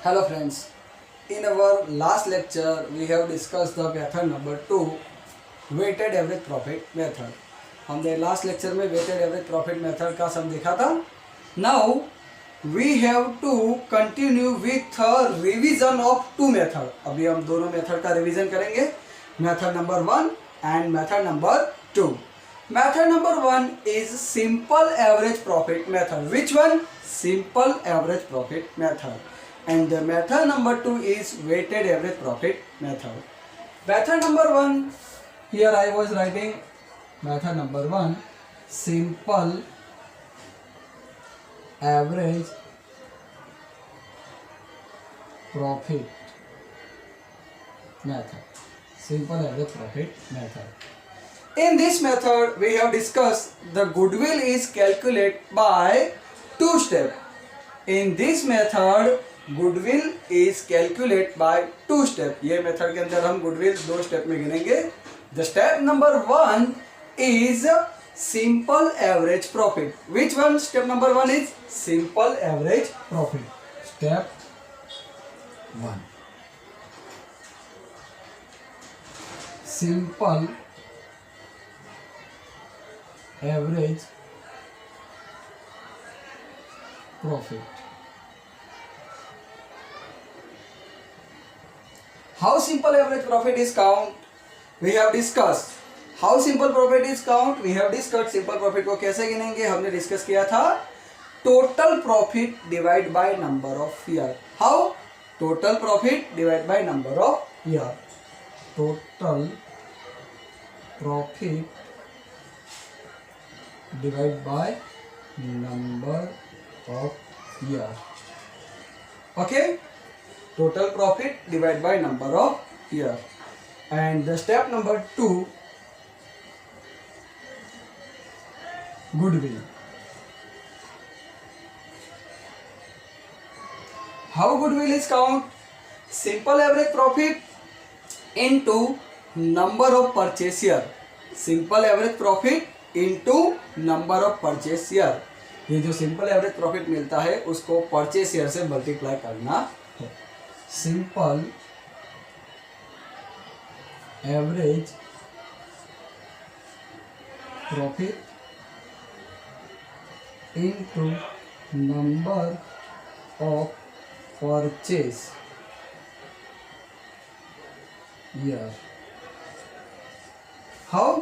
Hello friends, in our last lecture we have discussed the method number 2 weighted average profit method. हमने last lecture में weighted average profit method का सम देखा था. Now we have to continue with a revision of two method. अभी हम दोनों method का revision करेंगे, method number 1 and method number 2. Method number 1 is simple average profit method. Which one? Simple average profit method. And the method number 2 is weighted average profit method. Method number 1, here I was writing method number 1, simple average profit method. Simple average profit method. In this method, we have discussed the goodwill is calculated by two steps. In this method, goodwill is calculated by two steps. ये method के अंदर हम goodwill दो step में गिनेंगे. The step number 1 is simple average profit. Which one? Step number 1 is simple average profit. Step 1. Simple average profit. How simple average profit is count? We have discussed. How simple profit is count? We have discussed simple profit को कैसे गिनेंगे. हमने discuss किया था total profit divide by number of year. How? Total profit divide by number of year. Total profit divide by number of year. Okay, total profit divide by number of year. And the step number 2, goodwill. How goodwill is count? Simple average profit into number of purchase year. Simple average profit into number of purchase year. ये जो simple average profit मिलता है उसको purchase year से multiply करना है. Simple average profit into number of purchase year. How?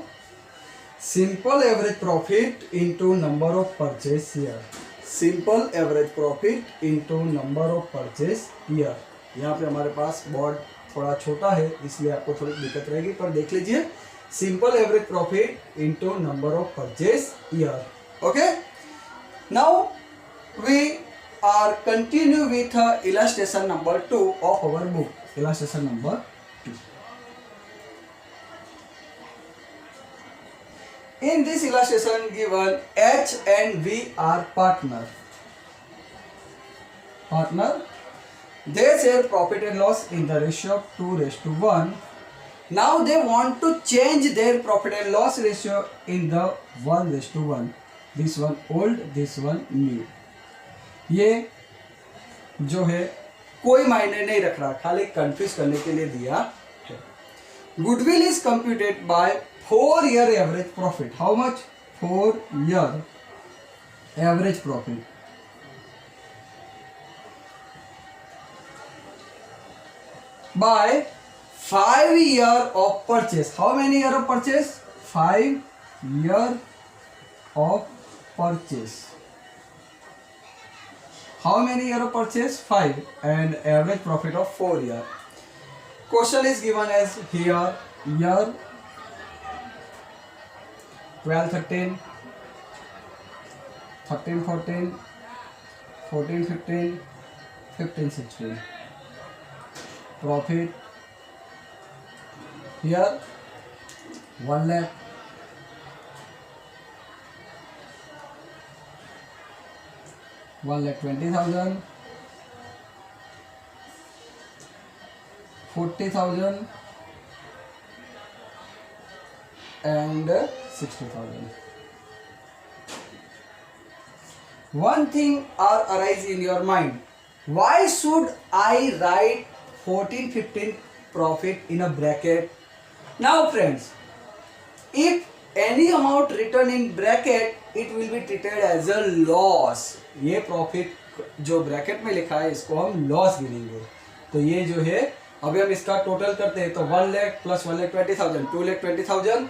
Simple average profit into number of purchase year. Simple average profit into number of purchase year. यहाँ पे हमारे पास board थोड़ा छोटा है इसलिए आपको थोड़ी दिक्कत रहेगी, पर देख लीजिए. Simple average profit into number of purchase year. Okay. Now we are continue with illustration number 2 of our book. Illustration number 2. In this illustration given H and V are partner. They share profit and loss in the ratio of 2:1. Now they want to change their profit and loss ratio in the 1:1. This one old, this one new. ये जो है कोई मायने नहीं रख रहा, खाली confuse करने के लिए दिया है. Goodwill is computed by 4-year average profit. How much? 4-year average profit. By 5 year of purchase. How many year of purchase? 5 year of purchase. How many year of purchase? 5. And average profit of 4 year. Question is given as here year 12-13, 13-14, 14-15, 15-16. Profit here 1 lakh, 1,20,000, 40,000 and 60,000. One thing are arise in your mind. Why should I write 14-15 profit in a bracket? Now friends, if any amount written in bracket, it will be treated as a loss. ये profit जो bracket में लिखा है इसको हम loss गिनेंगे। तो ये जो है अभी हम इसका टोटल करते हैं तो 1 लाख प्लस 1 लाख 20,000 2 लाख 20,000,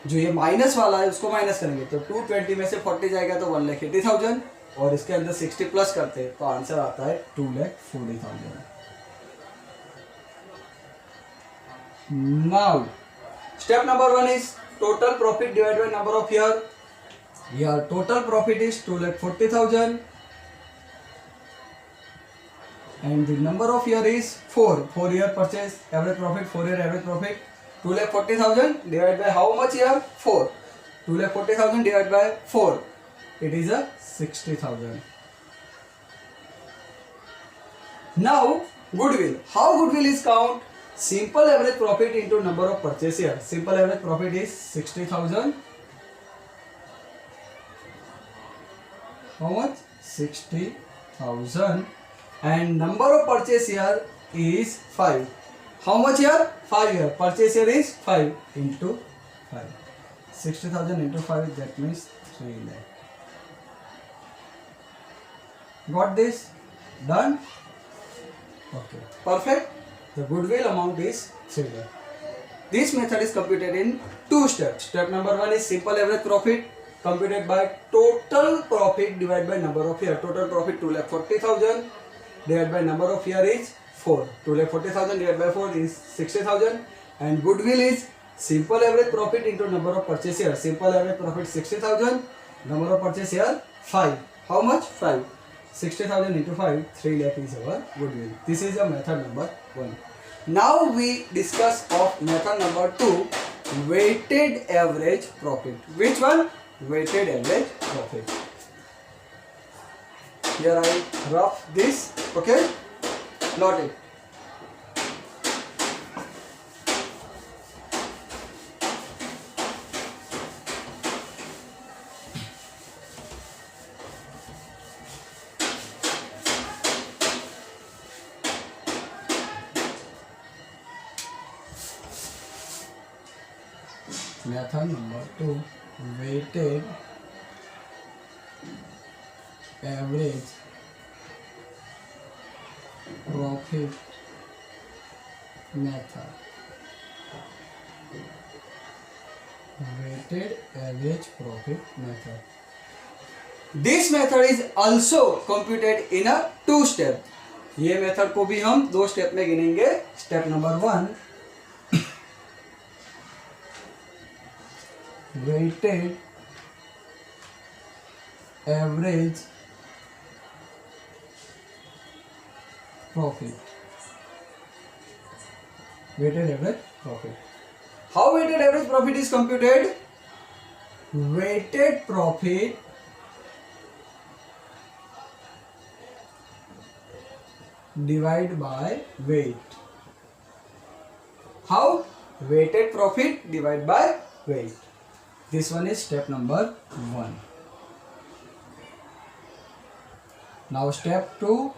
जो ये माइनस वाला है उसको माइनस करेंगे तो 220 में से 40 जाएगा तो 1 लाख 80,000 और इसके अंदर 60 प्लस करते हैं तो आंसर आता है 2 lakh 40,000। Now step number 1 is total profit divided by number of year. Here total profit is 2,40,000 and the number of year is 4 year purchase, average profit 4 year average profit 2,40,000 divided by how much year? 4. 2,40,000 divided by 4, it is a 60,000. Now goodwill, how goodwill is count? Simple average profit into number of purchase here. Simple average profit is 60,000. How much? 60,000. And number of purchase here is 5. How much here? 5 here. Purchase here is 5 into 5. 60,000 into 5, that means 3 lakh. Got this? Done? Okay. Perfect. The goodwill amount is 3 lakh. This method is computed in 2 steps. Step number 1 is simple average profit computed by total profit divided by number of year. Total profit 2,40,000 divided by number of year is 4. 2,40,000 divided by 4 is 60,000 and goodwill is simple average profit into number of purchase year. Simple average profit 60,000, number of purchase year 5. How much? 5. 60,000 into 5, 3 lakh is our goodwill. This is a method number 1. Now we discuss of method number 2, weighted average profit. Which one? Weighted average profit. Here I rough this, okay? Note it. Method number 2, weighted average profit method. Weighted average profit method. This method is also computed in a 2 step. ये method को भी हम 2 step में गिनेंगे. Step number 1, weighted average profit. Weighted average profit. How weighted average profit is computed? Weighted profit divided by weight. How? Weighted profit divided by weight. This one is step number 1. Now step 2.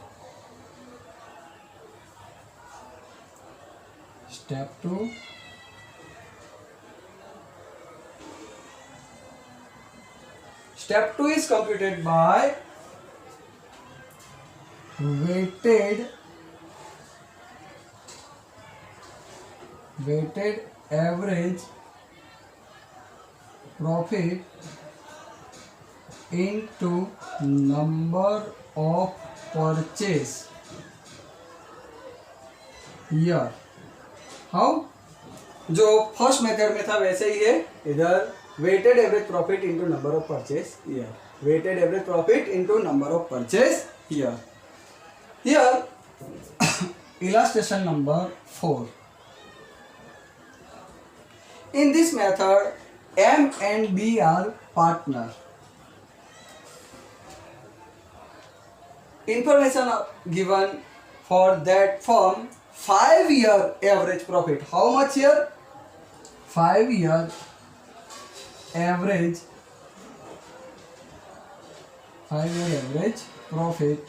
Step 2. Step 2 is computed by weighted average profit into number of purchase year. How? जो first method में था वैसे ही है. इधर weighted average profit into number of purchase year. Weighted average profit into number of purchase year. Here illustration number 4. In this method, M and B are partner. Information given for that firm 5-year average profit. How much here? 5-year average profit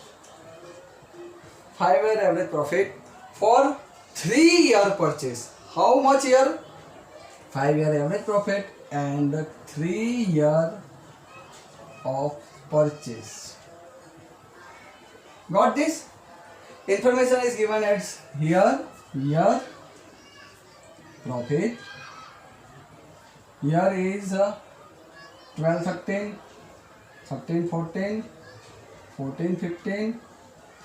5-year average profit for 3-year purchase. How much year? 5-year average profit and 3-year of purchase. Got this? Information is given as here year profit. Here is 12 13, 13 14, 14 15,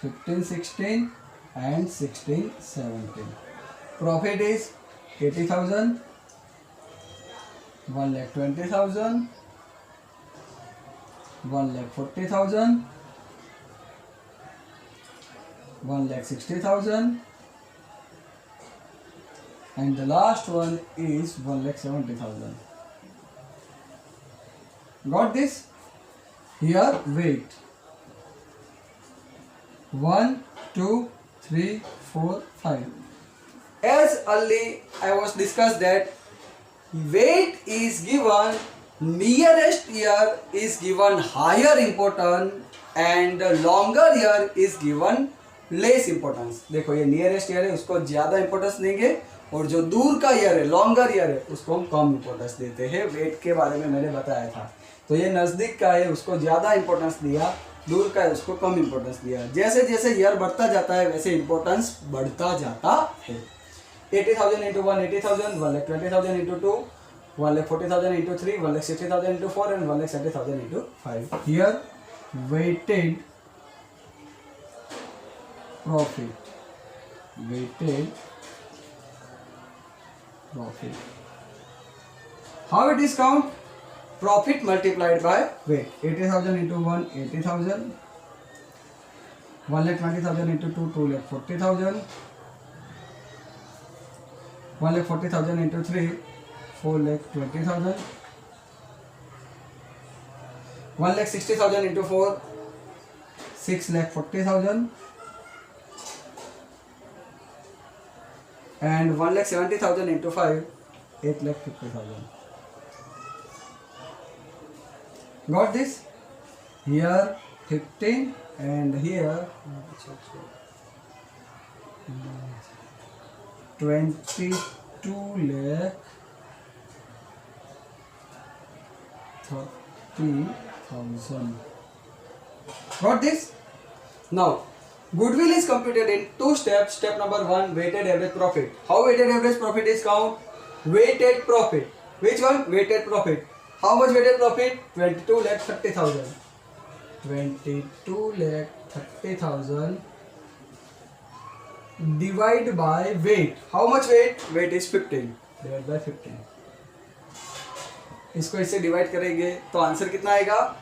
15 16 and 16 17. Profit is 80,000, 1,20,000, 1,40,000, 1,60,000 and the last one is 1,70,000. Got this? Here weight 1 2 3 4 5. As early I was discussed that weight is given, nearest year is given higher importance and longer year is given less importance. देखो ये nearest year है उसको ज़्यादा importance देंगे और जो दूर का ईयर है लॉन्गर ईयर है उसको हम कम इंपॉर्टेंस देते हैं. वेट के बारे में मैंने बताया था. तो ये नज़दीक का है उसको ज़्यादा इंपॉर्टेंस दिया, दूर का है उसको कम इंपॉर्टेंस दिया. जैसे जैसे ईयर बढ़ता जाता है वैसे इंपॉर्टेंस बढ़ता जाता है. 80,000 into 1 80,000, 1,20,000 into 2 1,40,000 into 3 1,60,000 into 4 and 1,70,000 into 5. Here weighted profit. Weighted profit. How it is count? Profit multiplied by weight. 80,000 into 1 80,000, 1,20,000 into 2 2,40,000, 1,40,000 into 3 4,20,000, 1,60,000 into 4 6,40,000 and 1,70,000 into 5 8,50,000. Got this? Here 15 and here 22 lakh 30,000. Got this? Now goodwill is computed in two steps. Step number 1, weighted average profit. How weighted average profit is count? Weighted profit. Which one? Weighted profit. How much weighted profit? 22,30,000. 22,30,000 divide by weight. How much weight? Weight is 15. Divide by 15. इसको इससे divide करेंगे तो answer कितना आएगा?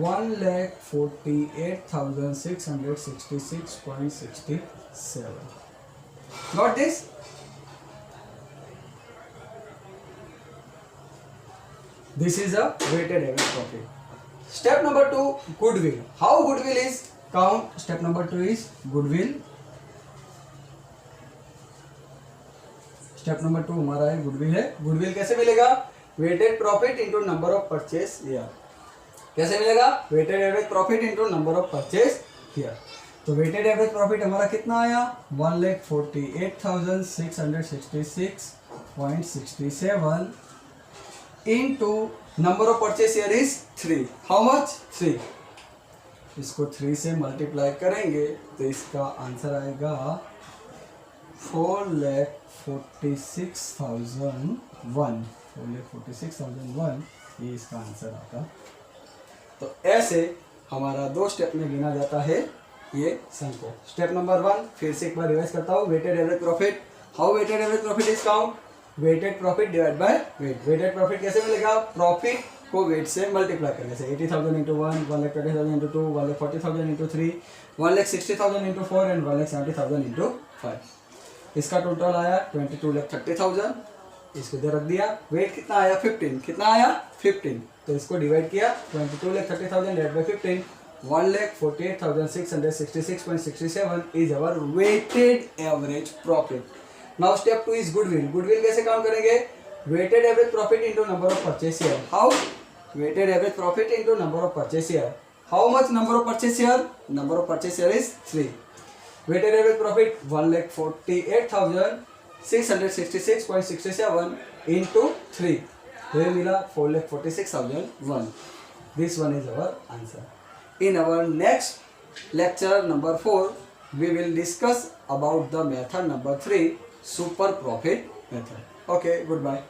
1,48,666.67. Got this? This is a weighted average profit. Step number 2, goodwill. How goodwill is count? Step number 2 is goodwill. Step number 2 हमारा है goodwill है. goodwill कैसे मिलेगा? Weighted profit into number of purchase year. कैसे मिलेगा? Weighted average profit into number of purchase किया. तो weighted average profit हमारा कितना आया? 1,48,666.67 into number of purchase year is 3. How much? 3. इसको 3 से मल्टीप्लाई करेंगे तो इसका आंसर आएगा 4,46,001. 4,46,001 ये इसका आंसर आता. तो ऐसे हमारा 2 स्टेप में गिना जाता है ये सम को. स्टेप नंबर 1 फिर से एक बार रिवाइज करता हूँ. Weighted average profit. How weighted average profit is count? Weighted profit divide by weight. Weighted profit कैसे मिलेगा? प्रॉफिट को वेट से मल्टीप्लाई करने से. 80,000 into 1 1,20,000 into 2 1,40,000 into 3 1,60,000 into 4 and 1,70,000 into 5. इसका टोटल आया 22,30,000. इसको इधर रख दिया. वेट कितना आया? 15. कितना आया? 15. तो इसको डिवाइड किया 22,30,000 divide by 15. 1,48,666.67 is our weighted average profit. Now step 2 is goodwill. Goodwill कैसे काउंट करेंगे? Weighted average profit into number of purchase year. How? Weighted average profit into number of purchase year. How much number of purchase year? Number of purchase year is 3. Weighted average profit 1,48,666.67 into 3. Here we have 4,46,001. This one is our answer. In our next lecture number 4, we will discuss about the method number 3, super profit method. Okay, goodbye.